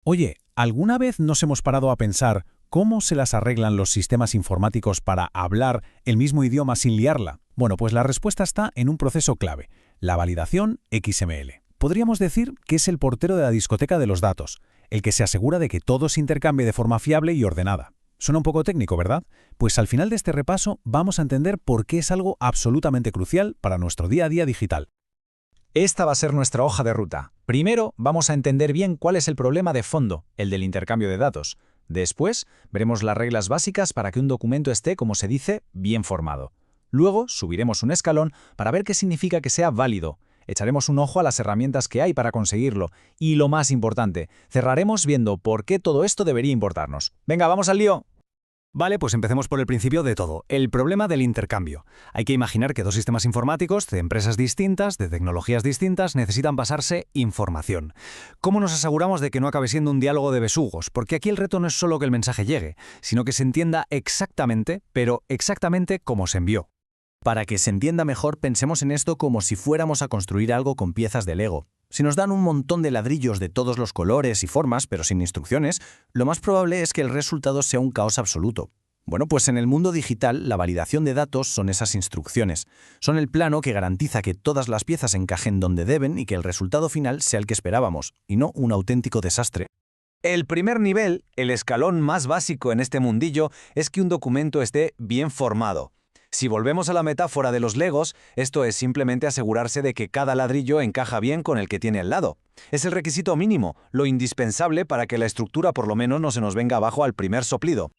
Oye, ¿alguna vez nos hemos parado a pensar cómo se las arreglan los sistemas informáticos para hablar el mismo idioma sin liarla? Bueno, pues la respuesta está en un proceso clave, la validación XML. Podríamos decir que es el portero de la discoteca de los datos, el que se asegura de que todo se intercambie de forma fiable y ordenada. Suena un poco técnico, ¿verdad? Pues al final de este repaso vamos a entender por qué es algo absolutamente crucial para nuestro día a día digital. Esta va a ser nuestra hoja de ruta. Primero, vamos a entender bien cuál es el problema de fondo, el del intercambio de datos. Después, veremos las reglas básicas para que un documento esté, como se dice, bien formado. Luego, subiremos un escalón para ver qué significa que sea válido. Echaremos un ojo a las herramientas que hay para conseguirlo. Y lo más importante, cerraremos viendo por qué todo esto debería importarnos. ¡Venga, vamos al lío! Vale, pues empecemos por el principio de todo, el problema del intercambio. Hay que imaginar que dos sistemas informáticos de empresas distintas, de tecnologías distintas, necesitan pasarse información. ¿Cómo nos aseguramos de que no acabe siendo un diálogo de besugos? Porque aquí el reto no es solo que el mensaje llegue, sino que se entienda exactamente, pero exactamente cómo se envió. Para que se entienda mejor, pensemos en esto como si fuéramos a construir algo con piezas de Lego. Si nos dan un montón de ladrillos de todos los colores y formas, pero sin instrucciones, lo más probable es que el resultado sea un caos absoluto. Bueno, pues en el mundo digital, la validación de datos son esas instrucciones. Son el plano que garantiza que todas las piezas encajen donde deben y que el resultado final sea el que esperábamos, y no un auténtico desastre. El primer nivel, el escalón más básico en este mundillo, es que un documento esté bien formado. Si volvemos a la metáfora de los Legos, esto es simplemente asegurarse de que cada ladrillo encaja bien con el que tiene al lado. Es el requisito mínimo, lo indispensable para que la estructura por lo menos no se nos venga abajo al primer soplido.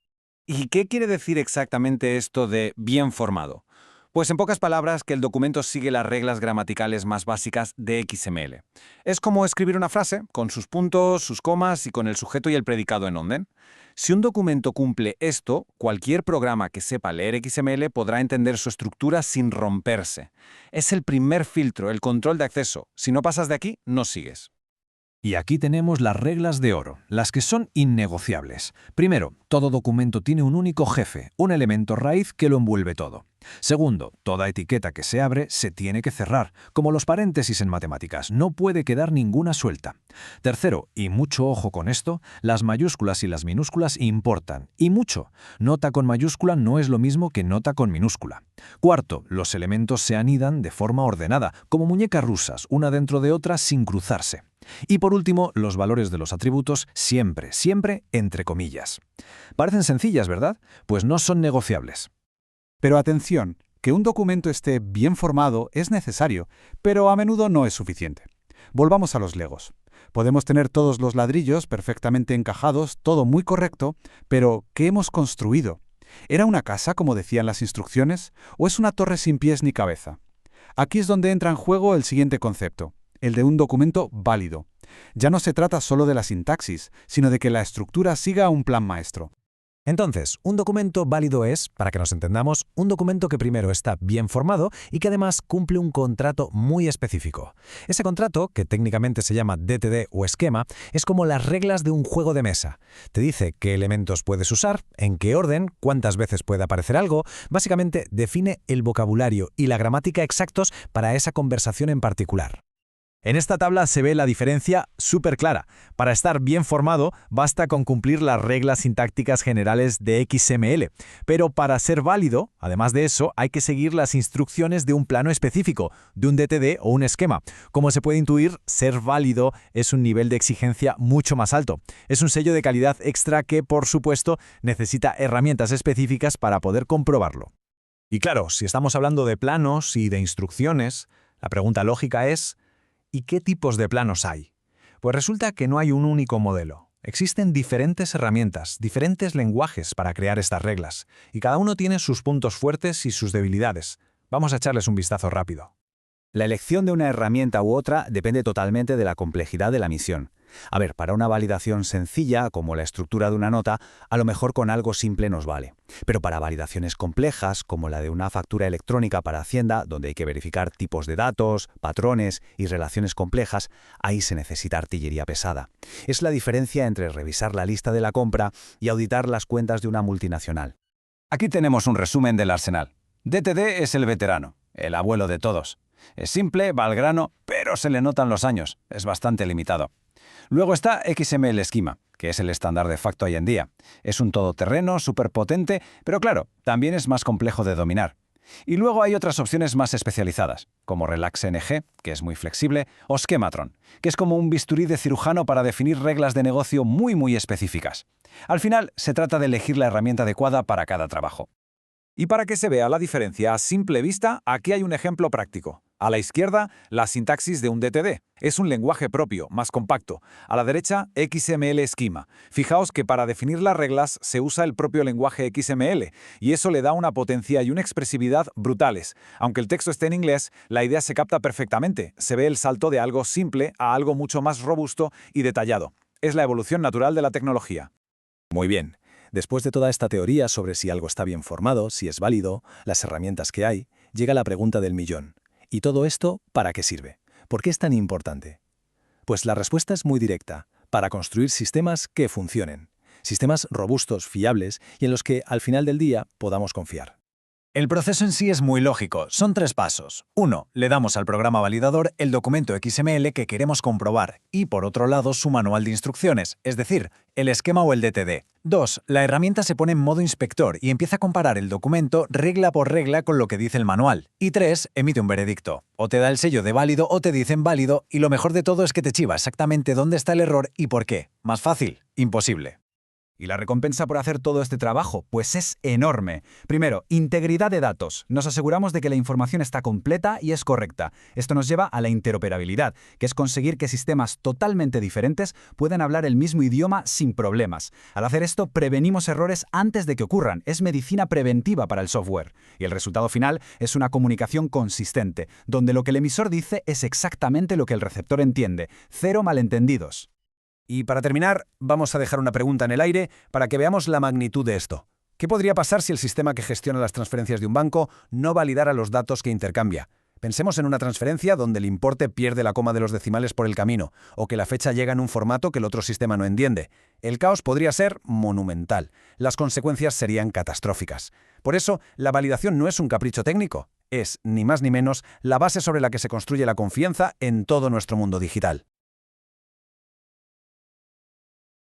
¿Y qué quiere decir exactamente esto de bien formado? Pues en pocas palabras, que el documento sigue las reglas gramaticales más básicas de XML. Es como escribir una frase, con sus puntos, sus comas y con el sujeto y el predicado en orden. Si un documento cumple esto, cualquier programa que sepa leer XML podrá entender su estructura sin romperse. Es el primer filtro, el control de acceso. Si no pasas de aquí, no sigues. Y aquí tenemos las reglas de oro, las que son innegociables. Primero, todo documento tiene un único jefe, un elemento raíz que lo envuelve todo. Segundo, toda etiqueta que se abre se tiene que cerrar, como los paréntesis en matemáticas, no puede quedar ninguna suelta. Tercero, y mucho ojo con esto, las mayúsculas y las minúsculas importan, y mucho. Nota con mayúscula no es lo mismo que nota con minúscula. Cuarto, los elementos se anidan de forma ordenada, como muñecas rusas, una dentro de otra sin cruzarse. Y por último, los valores de los atributos siempre, siempre entre comillas. Parecen sencillas, ¿verdad? Pues no son negociables. Pero atención, que un documento esté bien formado es necesario, pero a menudo no es suficiente. Volvamos a los Legos. Podemos tener todos los ladrillos perfectamente encajados, todo muy correcto, pero ¿qué hemos construido? ¿Era una casa, como decían las instrucciones, o es una torre sin pies ni cabeza? Aquí es donde entra en juego el siguiente concepto, el de un documento válido. Ya no se trata solo de la sintaxis, sino de que la estructura siga un plan maestro. Entonces, un documento válido es, para que nos entendamos, un documento que primero está bien formado y que además cumple un contrato muy específico. Ese contrato, que técnicamente se llama DTD o esquema, es como las reglas de un juego de mesa. Te dice qué elementos puedes usar, en qué orden, cuántas veces puede aparecer algo, básicamente define el vocabulario y la gramática exactos para esa conversación en particular. En esta tabla se ve la diferencia súper clara. Para estar bien formado, basta con cumplir las reglas sintácticas generales de XML. Pero para ser válido, además de eso, hay que seguir las instrucciones de un plano específico, de un DTD o un esquema. Como se puede intuir, ser válido es un nivel de exigencia mucho más alto. Es un sello de calidad extra que, por supuesto, necesita herramientas específicas para poder comprobarlo. Y claro, si estamos hablando de planos y de instrucciones, la pregunta lógica es: ¿y qué tipos de planos hay? Pues resulta que no hay un único modelo. Existen diferentes herramientas, diferentes lenguajes para crear estas reglas, y cada uno tiene sus puntos fuertes y sus debilidades. Vamos a echarles un vistazo rápido. La elección de una herramienta u otra depende totalmente de la complejidad de la misión. A ver, para una validación sencilla, como la estructura de una nota, a lo mejor con algo simple nos vale. Pero para validaciones complejas, como la de una factura electrónica para Hacienda, donde hay que verificar tipos de datos, patrones y relaciones complejas, ahí se necesita artillería pesada. Es la diferencia entre revisar la lista de la compra y auditar las cuentas de una multinacional. Aquí tenemos un resumen del arsenal. DTD es el veterano, el abuelo de todos. Es simple, va al grano, pero se le notan los años. Es bastante limitado. Luego está XML Schema, que es el estándar de facto hoy en día. Es un todoterreno, súper potente, pero claro, también es más complejo de dominar. Y luego hay otras opciones más especializadas, como RelaxNG, que es muy flexible, o Schematron, que es como un bisturí de cirujano para definir reglas de negocio muy específicas. Al final, se trata de elegir la herramienta adecuada para cada trabajo. Y para que se vea la diferencia a simple vista, aquí hay un ejemplo práctico. A la izquierda, la sintaxis de un DTD. Es un lenguaje propio, más compacto. A la derecha, XML Schema. Fijaos que para definir las reglas se usa el propio lenguaje XML, y eso le da una potencia y una expresividad brutales. Aunque el texto esté en inglés, la idea se capta perfectamente. Se ve el salto de algo simple a algo mucho más robusto y detallado. Es la evolución natural de la tecnología. Muy bien. Después de toda esta teoría sobre si algo está bien formado, si es válido, las herramientas que hay, llega la pregunta del millón. ¿Y todo esto para qué sirve? ¿Por qué es tan importante? Pues la respuesta es muy directa: para construir sistemas que funcionen. Sistemas robustos, fiables y en los que, al final del día, podamos confiar. El proceso en sí es muy lógico, son 3 pasos. 1. Le damos al programa validador el documento XML que queremos comprobar y, por otro lado, su manual de instrucciones, es decir, el esquema o el DTD. 2. La herramienta se pone en modo inspector y empieza a comparar el documento regla por regla con lo que dice el manual. Y 3. Emite un veredicto. O te da el sello de válido o te dicen válido, y lo mejor de todo es que te chiva exactamente dónde está el error y por qué. Más fácil, imposible. ¿Y la recompensa por hacer todo este trabajo? Pues es enorme. Primero, integridad de datos. Nos aseguramos de que la información está completa y es correcta. Esto nos lleva a la interoperabilidad, que es conseguir que sistemas totalmente diferentes puedan hablar el mismo idioma sin problemas. Al hacer esto, prevenimos errores antes de que ocurran. Es medicina preventiva para el software. Y el resultado final es una comunicación consistente, donde lo que el emisor dice es exactamente lo que el receptor entiende. Cero malentendidos. Y para terminar, vamos a dejar una pregunta en el aire para que veamos la magnitud de esto. ¿Qué podría pasar si el sistema que gestiona las transferencias de un banco no validara los datos que intercambia? Pensemos en una transferencia donde el importe pierde la coma de los decimales por el camino, o que la fecha llega en un formato que el otro sistema no entiende. El caos podría ser monumental. Las consecuencias serían catastróficas. Por eso, la validación no es un capricho técnico. Es, ni más ni menos, la base sobre la que se construye la confianza en todo nuestro mundo digital.